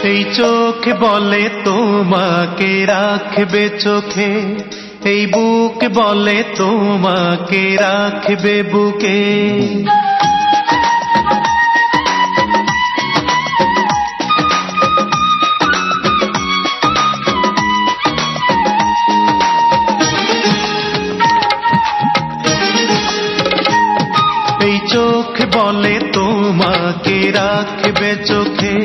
এই চোখ বলে তোমাকে রাখবে চোখে, এই বুক বলে তোমাকে রাখবে বুকে। এই চোখ বলে তোমাকে রাখবে চোখে,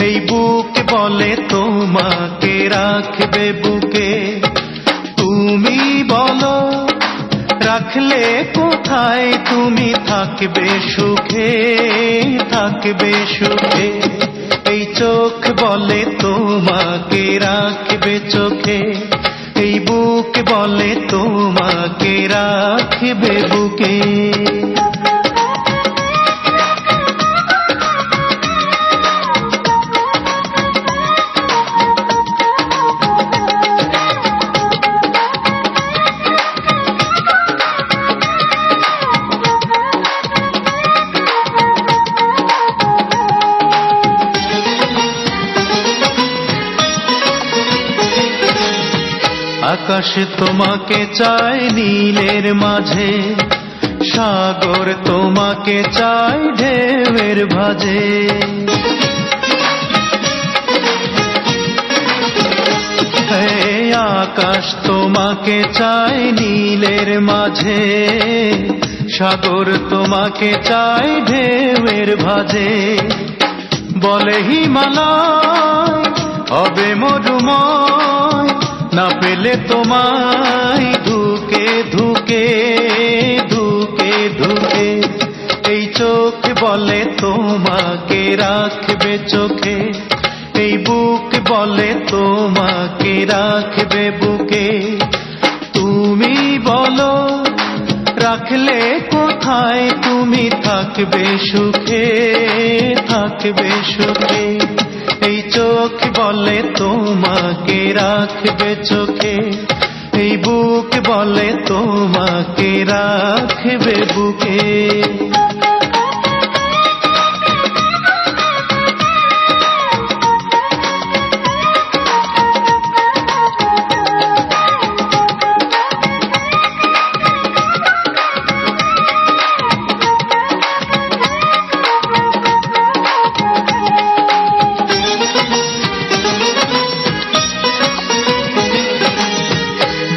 এই বুক বলে তোমাকে রাখবে বুকে। তুমি বলো রাখলে কোথায় তুমি থাকবে সুখে, থাকবে সুখে। এই চোখ বলে তোমাকে রাখবে চোখে, এই বুক বলে তোমাকে রাখবে বুকে। আকাশ তোমাকে চায় নীলের মাঝে, সাগর তোমাকে চায় ঢেউয়ের ভাঁজে। আকাশ তোমাকে চায় নীলের মাঝে, সাগর তোমাকে চায় ঢেউয়ের ভাঁজে। বলে হিমালয় হবে মরুময়, না পেলে তোমায় ধুকে ধুকে ধুকে ধুকে। এই চোখ বলে তোমাকে রাখবে চোখে, এই বুক বলে তোমাকে রাখবে বুকে। তুমি বলো রাখলে কোথায় তুমি থাকবে সুখে, থাকবে সুখে। এই চোখ বলে তোমাকে রাখবে চোখে, এই বুক বলে তোমাকে রাখবে বুকে।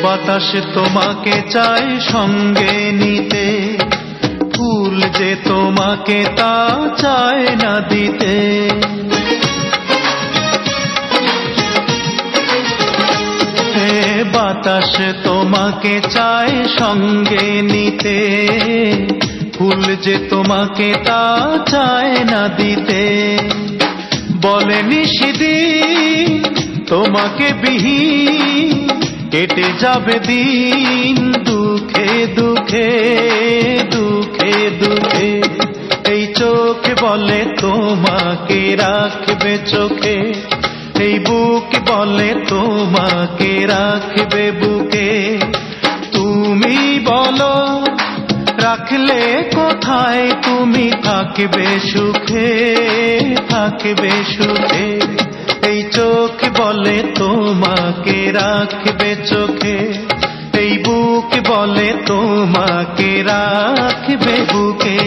বাতাস তোমাকে চায় সঙ্গে নিতে, ফুল যে তোমাকে তা চায় না দিতে। বাতাস তোমাকে চায় সঙ্গে নিতে, ফুল যে তোমাকে তা চায় না দিতে। বলে নিশিদিন তোমাকে বিহীন, কেটে যাবে দিন দুঃখে দুঃখে দুঃখে দুঃখে। এই চোখ বলে তোমাকে রাখবে চোখে, এই বুক বলে তোমাকে রাখবে বুকে। তুমি বলো রাখলে কোথায় তুমি থাকবে সুখে, থাকবে সুখে। এই চোখ বলে তোমাকে রাখবে চোখে, এই বুক বলে তোমাকে রাখবে বুকে।